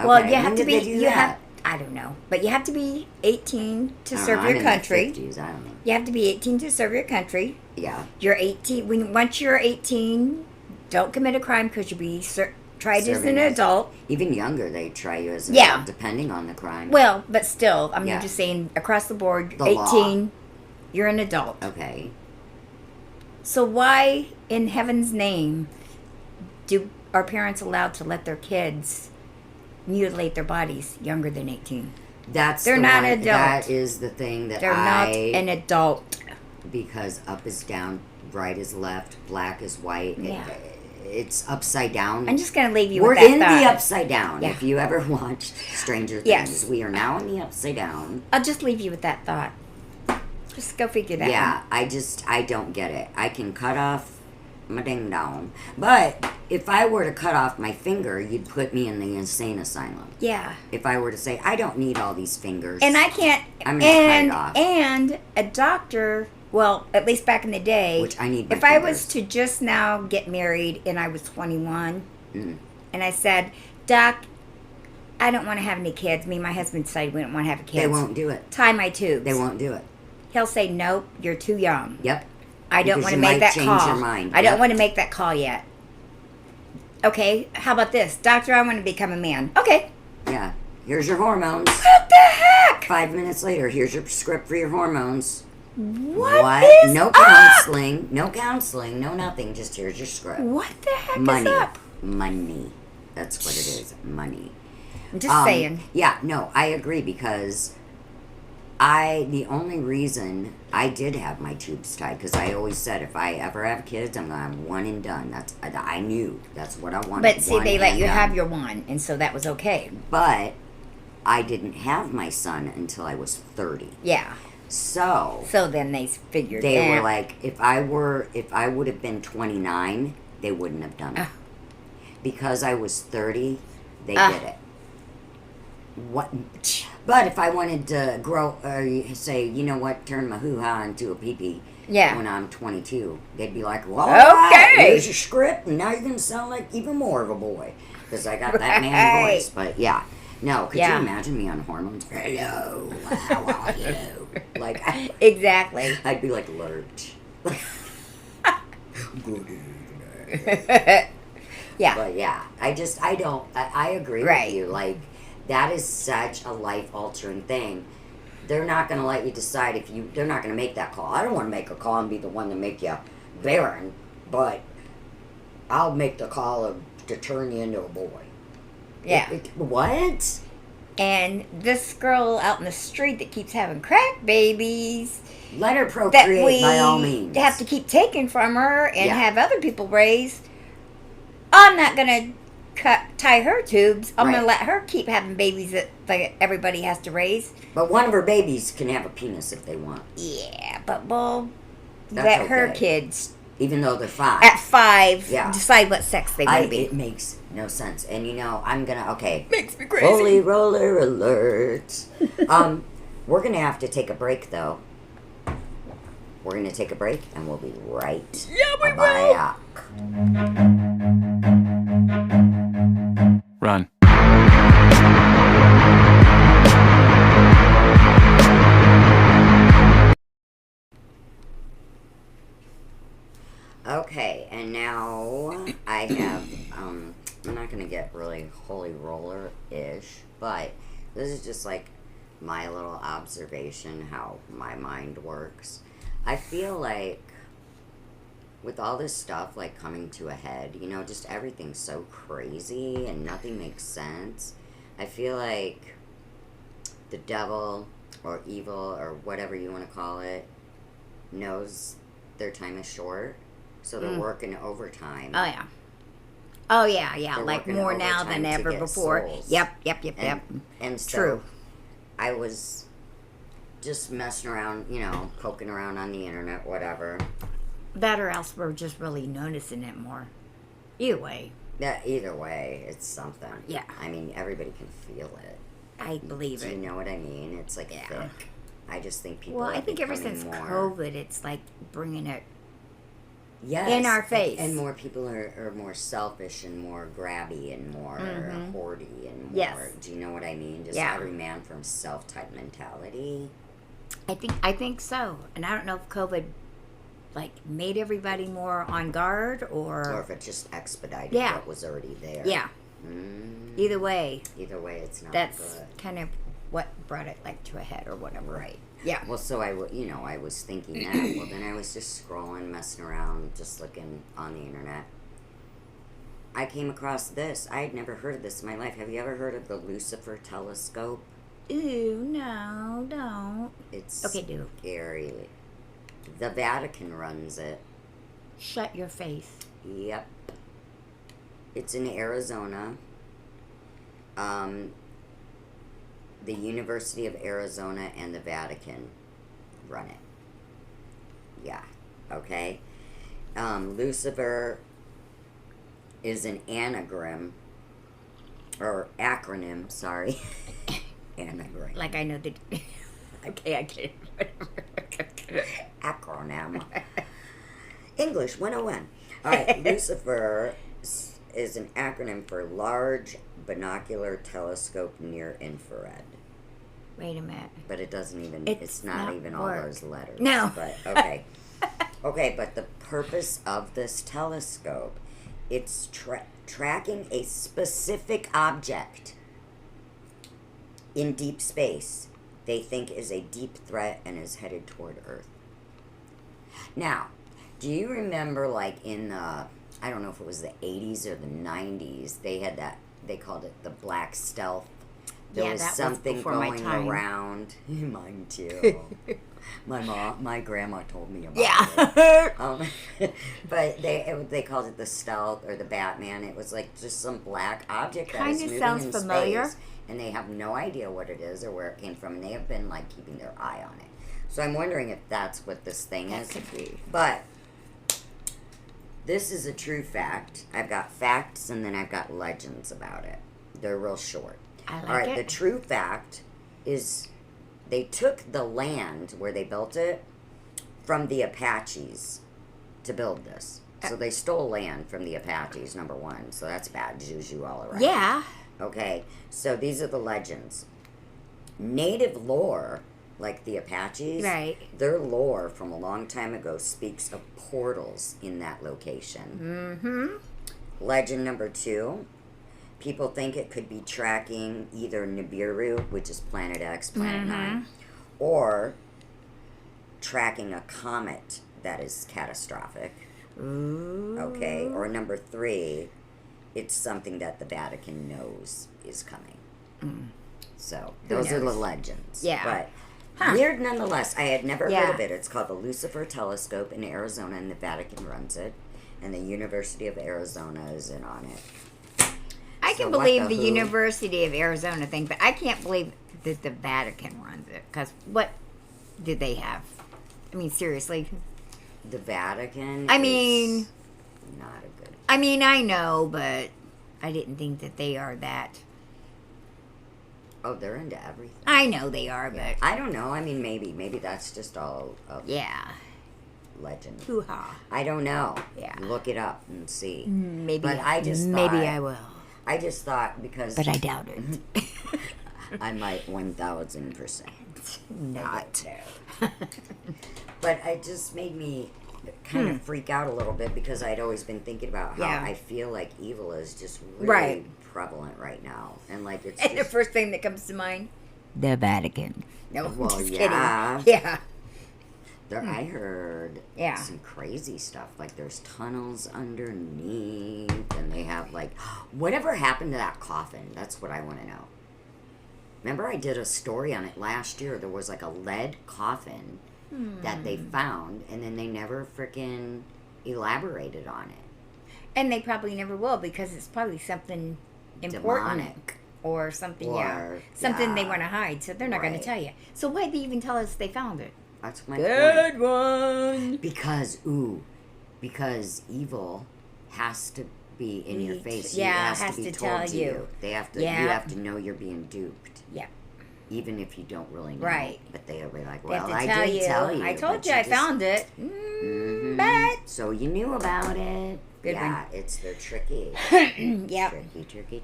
Well, you have to be. I don't know, but you have to be 18 to serve your country. I'm in the 50s, I don't know. You have to be 18 to serve your country. Yeah. You're 18. Once you're 18, don't commit a crime because you'll be tried as an adult. Even younger, they try you as an adult, depending on the crime. Well, but still, I'm just saying, across the board, 18, you're an adult. Okay. So why, in heaven's name, are parents allowed to let their kids mutilate their bodies younger than 18? They're not an adult. That is the thing that they're not an adult. Because up is down, right is left, black is white. Yeah. It's upside down. I'm just going to leave you with that thought. We're in the upside down. Yeah. If you ever watched Stranger Things, we are now in the upside down. I'll just leave you with that thought. Just go figure that out. Yeah, I don't get it. I can cut off my ding dong. But if I were to cut off my finger, you'd put me in the insane asylum. Yeah. If I were to say, I don't need all these fingers. And I can't. I'm going to cut it off. And a doctor, well, at least back in the day. Which I need my If fingers. I was to just now get married and I was 21, and I said, Doc, I don't want to have any kids. Me and my husband decided we don't want to have kids. They won't do it. Tie my tubes. They won't do it. He'll say, nope, you're too young. Yep. I don't want to make that call. Change your mind. I don't want to make that call yet. Okay, how about this? Doctor, I want to become a man. Okay. Yeah. Here's your hormones. What the heck? 5 minutes later, here's your script for your hormones. What is No counseling. Up? No counseling. No nothing. Just here's your script. What the heck Money. is up? Money. That's what it is. Money. I'm just saying. Yeah, no, I agree because the only reason I did have my tubes tied, because I always said if I ever have kids, I'm going to have one and done. I knew that's what I wanted. But see, they let you have your one, and so that was okay. But I didn't have my son until I was 30. Yeah. So then they figured they were like, if I would have been 29, they wouldn't have done it. Because I was 30, they did it. What? But if I wanted to grow, or say, you know what, turn my hoo-ha into a pee-pee when I'm 22, they'd be like, well, all right, here's your script, and now you're going to sound like even more of a boy. Because I got that man voice. But yeah. No, could you imagine me on hormones? Hello, how are you? Like, exactly. I'd be like Lurch. Good evening. Yeah. But yeah, I agree with you. Like, that is such a life-altering thing. They're not going to let you decide they're not going to make that call. I don't want to make a call and be the one to make you barren, but I'll make the call to turn you into a boy. Yeah. What? And this girl out in the street that keeps having crack babies. Let her procreate by all means. Have to keep taking from her and have other people raise. I'm not going to tie her tubes. I'm going to let her keep having babies that everybody has to raise. But one of her babies can have a penis if they want. Yeah, but let her kids. Even though they're 5. At 5, decide what sex they want to be. It makes no sense. And I'm going to, Makes me crazy. Holy roller alert. We're going to have to take a break, though. We're going to take a break, and we'll be right back. Run. Okay, and now I have, I'm not going to get really holy roller-ish, but this is just like my little observation, how my mind works. I feel like with all this stuff like coming to a head, just everything's so crazy and nothing makes sense. I feel like the devil or evil or whatever you want to call it knows their time is short. So they're working overtime. Oh, yeah. They're like more now overtime than ever before. Souls. Yep. And so true. I was just messing around, poking around on the internet, whatever. That or else we're just really noticing it more. Either way. Yeah, either way, it's something. Yeah. I mean, everybody can feel it. I believe it. Do you know what I mean? It's like thick. I just think people I think ever since more... COVID, it's like bringing it Yes. In our face. And more people are more selfish and more grabby and more hoardy and more. Yes. Do you know what I mean? Just every man for himself type mentality. I think so. And I don't know if COVID made everybody more on guard or if it just expedited what was already there. Yeah. Either way, it's not that's good. kind of what brought it to a head or whatever. Right. Yeah. Well, so I was thinking that. Well, then I was just scrolling, messing around, just looking on the internet. I came across this. I had never heard of this in my life. Have you ever heard of the Lucifer Telescope? Ooh, no, don't. It's do. Scary. The Vatican runs it. Shut your face. Yep. It's in Arizona. The University of Arizona and the Vatican run it. Yeah. Okay. Lucifer is an anagram, or acronym, sorry. Anagram. Like I know that. Okay, I get it. Acronym. English 101. All right, Lucifer is an acronym for Large Binocular Telescope Near Infrared. Wait a minute. But it doesn't even, it's not even all those letters. No. But, okay. Okay, but the purpose of this telescope, it's tracking a specific object in deep space they think is a deep threat and is headed toward Earth. Now, do you remember in the, I don't know if it was the 80s or the 90s, they had that, they called it the Black Stealth. There was something going around. Mine too. My grandma told me about it. But they called it the Stealth or the Batman. It was just some black object that is moving in space. And they have no idea what it is or where it came from. And they have been keeping their eye on it. So I'm wondering if that's what this thing is. Could be. But this is a true fact. I've got facts and then I've got legends about it. They're real short. I like All right, it. the true fact is they took the land where they built it from the Apaches to build this. So they stole land from the Apaches, number one. So that's bad juju all around. Yeah. Okay, so these are the legends. Native lore, like the Apaches, right? Their lore from a long time ago speaks of portals in that location. Mm-hmm. Legend number 2. People think it could be tracking either Nibiru, which is Planet X, Planet 9, or tracking a comet that is catastrophic. Ooh. Okay, or number 3, it's something that the Vatican knows is coming. So, those are the legends. Yeah. But weird nonetheless. I had never heard of it. It's called the Lucifer Telescope in Arizona, and the Vatican runs it. And the University of Arizona is in on it. I can believe the University of Arizona thing, but I can't believe that the Vatican runs it. Because what did they have? I mean, seriously. The Vatican is not a good... I mean, I know, but I didn't think that they are that... Oh, they're into everything. I know they are, but... I don't know. I mean, maybe that's just all... legend. Hoo-ha. I don't know. Yeah. Look it up and see. Maybe. But I just maybe I will. I just thought because... But I doubt it. I might 1,000% not. But it just made me kind of freak out a little bit because I'd always been thinking about how I feel like evil is just really prevalent right now. And it's and the first thing that comes to mind? The Vatican. No, well, just kidding. Yeah. I heard some crazy stuff. There's tunnels underneath, and they have whatever happened to that coffin? That's what I want to know. Remember, I did a story on it last year. There was a lead coffin that they found, and then they never freaking elaborated on it. And they probably never will because it's probably something important. Demonic. Or something, Or, something they want to hide, so they're not going to tell you. So why'd they even tell us they found it? That's my Good point. one. Because evil has to be in your face. Yeah, it has to be told tell you. They have to. You have to know you're being duped. Yeah. Even if you don't really know. Right. But they'll be like, They have well, to I did tell you. I told you I found it. Mm-hmm. butt. So you knew about it. Good yeah, it's they're tricky. Yep. Tricky.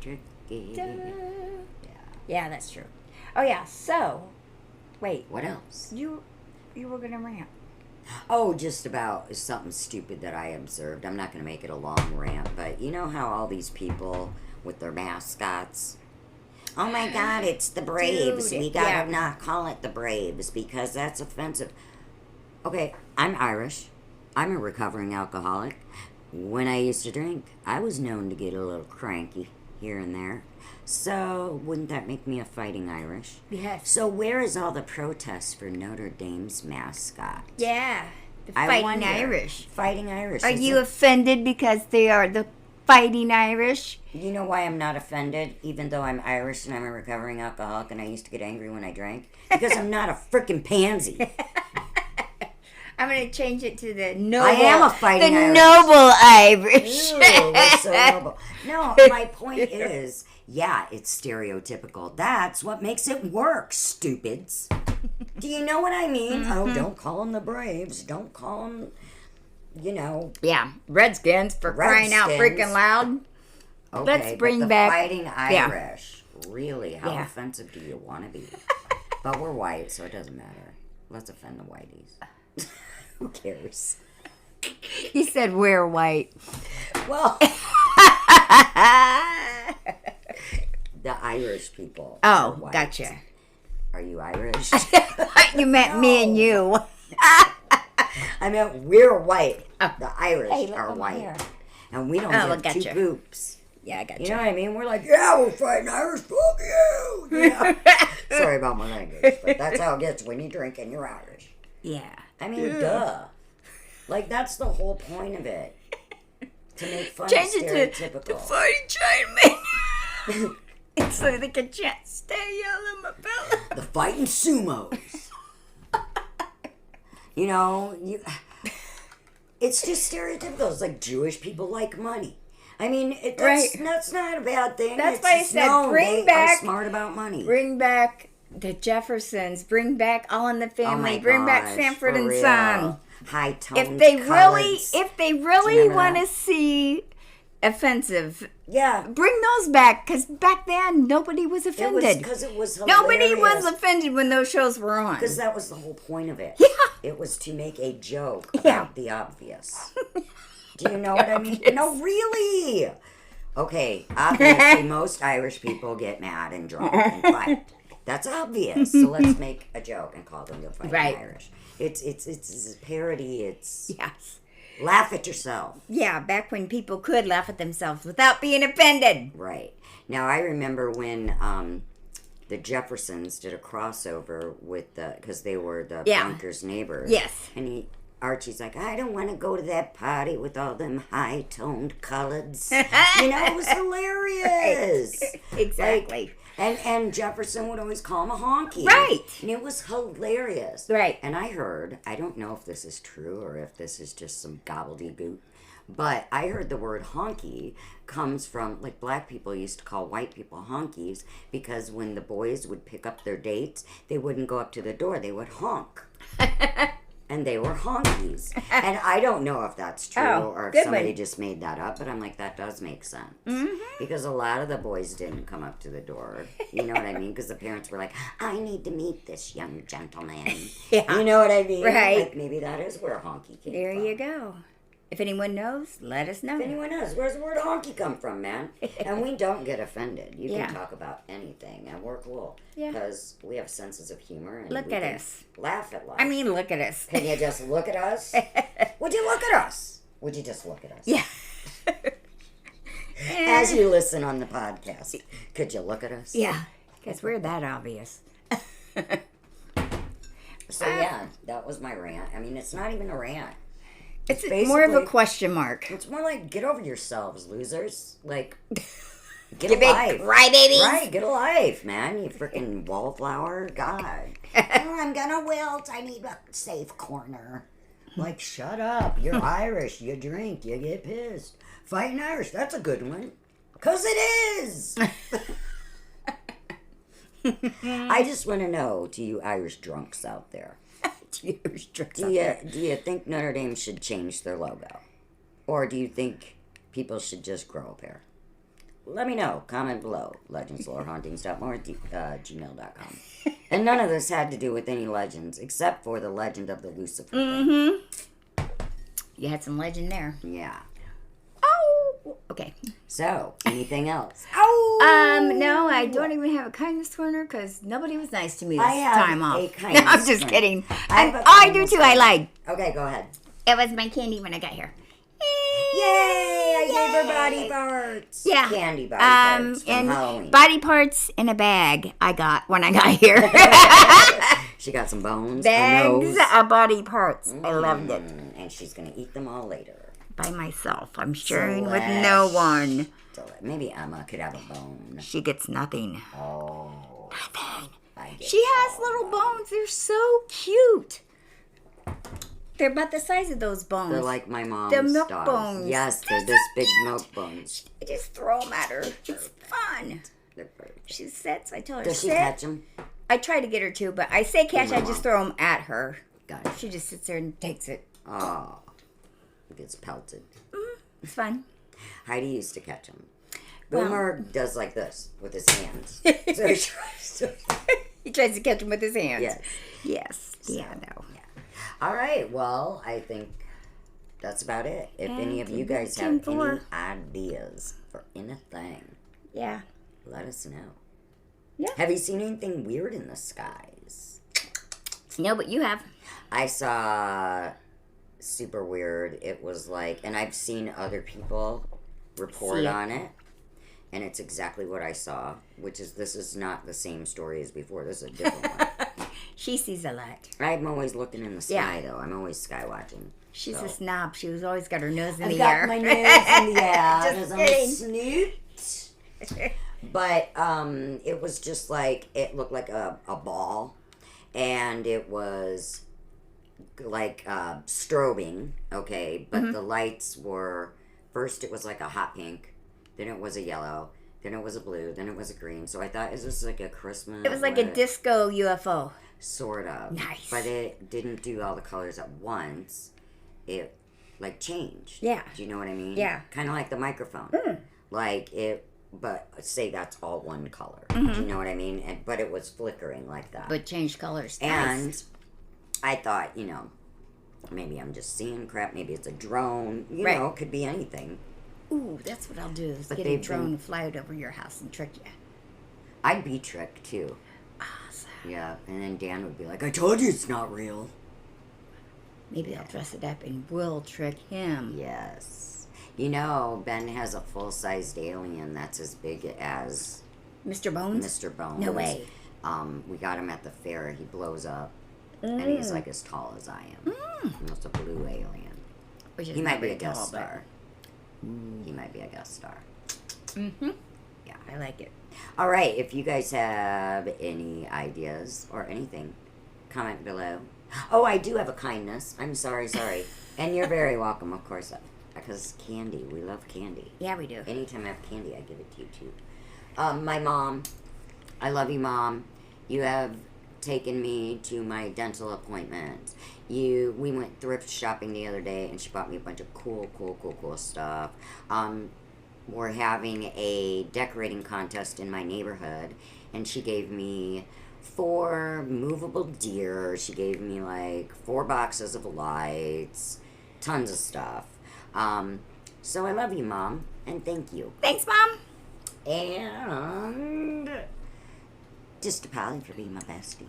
Yeah, that's true. Oh yeah. So, wait. What else? You were gonna rant. Oh, just about something stupid that I observed. I'm not going to make it a long rant, but you know how all these people with their mascots. Oh my God, it's the Braves. Dude, We gotta not call it the Braves because that's offensive. Okay, I'm Irish. I'm a recovering alcoholic. When I used to drink, I was known to get a little cranky here and there. So, wouldn't that make me a fighting Irish? Yes. So, where is all the protests for Notre Dame's mascot? Yeah. The I Fighting wonder. Irish. Fighting Irish. Are is you it- offended because they are the Fighting Irish? You know why I'm not offended, even though I'm Irish and I'm a recovering alcoholic and I used to get angry when I drank? Because I'm not a freaking pansy. I'm going to change it to the noble. I am a fighting Irish. Noble Irish. Ew, we're so noble. No, my point is, yeah, it's stereotypical. That's what makes it work, stupids. Do you know what I mean? Oh, don't call them the Braves. Don't call them, you know. Yeah, Redskins for crying out Redskins. freaking loud. Okay, Let's bring but the back- fighting yeah. Irish. Really, how Yeah. offensive do you want to be? But we're white, so it doesn't matter. Let's offend the whiteys. Who cares? He said we're white. Well, the Irish people. are Oh, white. gotcha. Are you Irish? You meant me and you. I meant we're white. The Irish Hey, look are over white. here. And we don't Oh, give two gotcha. poops. Yeah, I gotcha. You know what I mean? We're like, yeah, we're fighting Irish, fuck you. You know? Sorry about my language, but that's how it gets when you drink and you're Irish. Yeah. I mean, duh. Like, that's the whole point of it. To make fun Change of it to stereotypical. the Fighting Chinaman. So they can chant, stay yelling my fella. The fighting sumos. You know, it's just stereotypical. It's like Jewish people like money. I mean, that's not a bad thing. That's It's why I just said known bring they back- are smart about money. Bring back the Jeffersons. Bring back All in the Oh Family. my bring back gosh, Sanford for and real. Son. High-toned If they colours. really remember want to that? see offensive, Yeah. bring those back. Because back then nobody was It was offended. because it was hilarious. Nobody was offended when those shows were on. Because that was the whole point of it. Yeah. It was to make a joke Yeah. about the obvious. Do you know what I mean? No, really. Okay, obviously most Irish people get mad and drunk and fight. That's obvious. So let's make a joke and call them the fighting Right. Irish. It's a parody. It's Yes. laugh at yourself. Yeah, back when people could laugh at themselves without being offended. Right. Now I remember when the Jeffersons did a crossover with because they were the Yeah. Bunker's neighbors. Yes. And Archie's like, I don't want to go to that party with all them high-toned coloreds. You know, it was hilarious. Exactly. And Jefferson would always call him a honky. Right. And it was hilarious. Right. And I heard, I don't know if this is true or if this is just some gobbledygook, but I heard the word honky comes from, like, black people used to call white people honkies because when the boys would pick up their dates, they wouldn't go up to the door, they would honk. And they were honkies. And I don't know if that's true Oh, or if good somebody one. just made that up, but I'm like, that does make sense. Mm-hmm. Because a lot of the boys didn't come up to the door. You know what I mean? Because the parents were like, I need to meet this young gentleman. Yeah. You know what I mean? Right. Like, maybe that is where honky came There from. you go. If anyone knows, let us know. If anyone knows, where's the word honky come from, man? And we don't get offended. You Yeah. can talk about anything, and we're cool. Yeah. Because we have senses of humor. And Look we at can us. Laugh at life. I mean, look at us. Can you just look at us? Would you look at us? Would you just look at us? Yeah. As you listen on the podcast, could you look at us? Yeah, because we're that obvious. So yeah, that was my rant. I mean, it's not even a rant. It's more of a basically- question mark. It's more like, get over yourselves, losers. Like, get You a big life. crybabies. Right, get a life, man. You freaking wallflower. God. Oh, I'm gonna wilt. I need a safe corner. Like, shut up. You're Irish. You drink. You get pissed. Fighting Irish. That's a good one. Because it is. I just want to know to you Irish drunks out there. Do you think Notre Dame should change their logo? Or do you think people should just grow a pair? Let me know. Comment below. legendslorehauntings.more@gmail.com. And none of this had to do with any legends, except for the legend of the Lucifer thing. You had some legend there. Yeah. Oh! Okay. So, anything else? No, I don't even have a kindness corner because nobody was nice to me this I have time off. a kindness No, I'm just corner. kidding. I do too. I lied. Okay, go ahead. It was my candy when I got here. Yay! I gave her body parts. Yeah. Candy body parts from and Halloween. body parts in a bag I got when I got here. She got some bones. Bags of body parts. I loved it. And she's going to eat them all later. By myself. I'm sharing with no one. Maybe Emma could have a bone. She gets nothing. Oh. Nothing. I get She has little bones. They're so cute. They're about the size of those bones. They're like my mom's The milk dogs. bones. Yes, they're this big milk bones. I just throw them at her. It's fun. They're perfect. She sits. I tell her Does she sit. catch them? I try to get her to, but I say catch. I just throw them at her. Got it. She just sits there and takes it. Oh. It gets pelted. It's fun. Heidi used to catch them. Boomer does like this with his hands. So he tries to... He tries to catch them with his hands. Yes. Yes. Yeah, no. Yeah. All right. Well, I think that's about it. If any of you guys have any ideas for anything, Yeah. let us know. Yeah. Have you seen anything weird in the skies? No, but you have. I saw super weird. It was like, and I've seen other people report on it. And it's exactly what I saw, which is this is not the same story as before. This is a different one. She sees a lot. I'm always looking in the sky, though. I'm always sky watching. She's a snob. She was always got her nose in I've the got air. my nose in the air Just because I'm kidding. a snoot. But it was just like, it looked like a ball. And it was like strobing, okay? But the lights were, first it was like a hot pink. Then it was a yellow. Then it was a blue. Then it was a green. So I thought, is this like a Christmas? It was like a disco UFO. Sort of. Nice. But it didn't do all the colors at once. It, like, changed. Yeah. Do you know what I mean? Yeah. Kind of like the microphone. Like, but say that's all one color. Do you know what I mean? But it was flickering like that. But changed colors. And Nice. I thought, maybe I'm just seeing crap. Maybe it's a drone. You know, it could be anything. Ooh, that's what I'll do. Is But get a they've drone been- and fly it over your house and trick you. I'd be tricked, too. Awesome. Yeah. And then Dan would be like, I told you it's not real. Maybe I'll dress it up and we'll trick him. Yes. Ben has a full-sized alien that's as big as Mr. Bones? Mr. Bones. No way. We got him at the fair. He blows up, and he's like as tall as I am. And it's a blue alien. Which is He might not be a very guest tall, but- star. He might be a guest star. Yeah, I like it. All right. If you guys have any ideas or anything, comment below. Oh, I do have a kindness. I'm sorry. And you're very welcome, of course, because candy. We love candy. Yeah, we do. Anytime I have candy, I give it to you too. My mom, I love you, Mom. You have taken me to my dental appointments. We went thrift shopping the other day, and she bought me a bunch of cool stuff. We're having a decorating contest in my neighborhood, and she gave me 4 movable deer. She gave me like 4 boxes of lights, tons of stuff. So I love you, Mom, and thank you. Thanks, Mom. And just to Polly for being my bestie.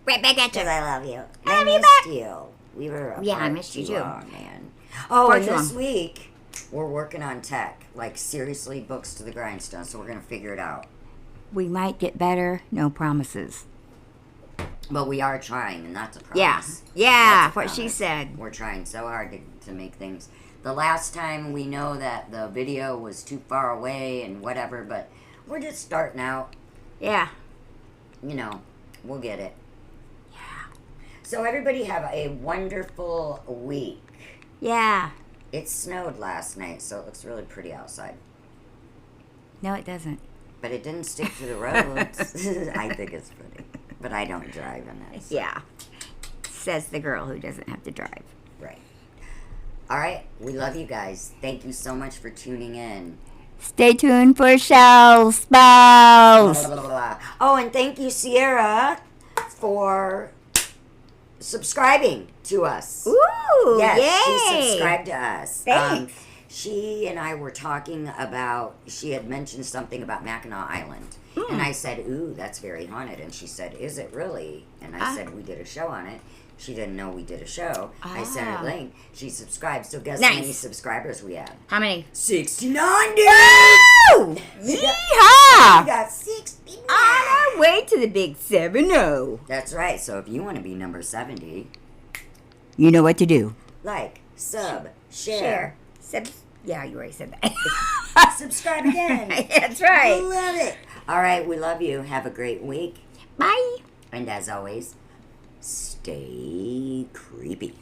Right back at you. Because I love you. I love you missed back. you. We were Yeah, I apart missed you too too. long, man. Oh, Far and too this long. week, we're working on tech. Like, seriously, books to the grindstone. So we're going to figure it out. We might get better. No promises. But we are trying, and that's a Yeah. promise. Yeah, That's a what she promise. said. We're trying so hard to make things. The last time we know that the video was too far away and whatever, but we're just starting out. Yeah. We'll get it. Yeah. So everybody have a wonderful week. Yeah. It snowed last night, so it looks really pretty outside. No, it doesn't. But it didn't stick to the roads. I think it's pretty. But I don't drive in it. So. Yeah. says the girl who doesn't have to drive. Right. All right. We love you guys. Thank you so much for tuning in. Stay tuned for Shell's Spells. Oh, and thank you, Sierra, for subscribing to us. Ooh, yes, yay. she subscribed to us. Thanks. She and I were talking about, she had mentioned something about Mackinac Island. And I said, ooh, that's very haunted. And she said, is it really? And I said, we did a show on it. She didn't know we did a show. I sent her a link. She subscribed. So guess how many subscribers we have? How many? 69, dude! Woo! We Yeehaw! got 69. On our way to the big 7-0. That's right. So if you want to be number 70, you know what to do. like, sub, share. Yeah, you already said that. Subscribe again. That's right. Love it. All right, we love you. Have a great week. Bye. And as always, stay creepy.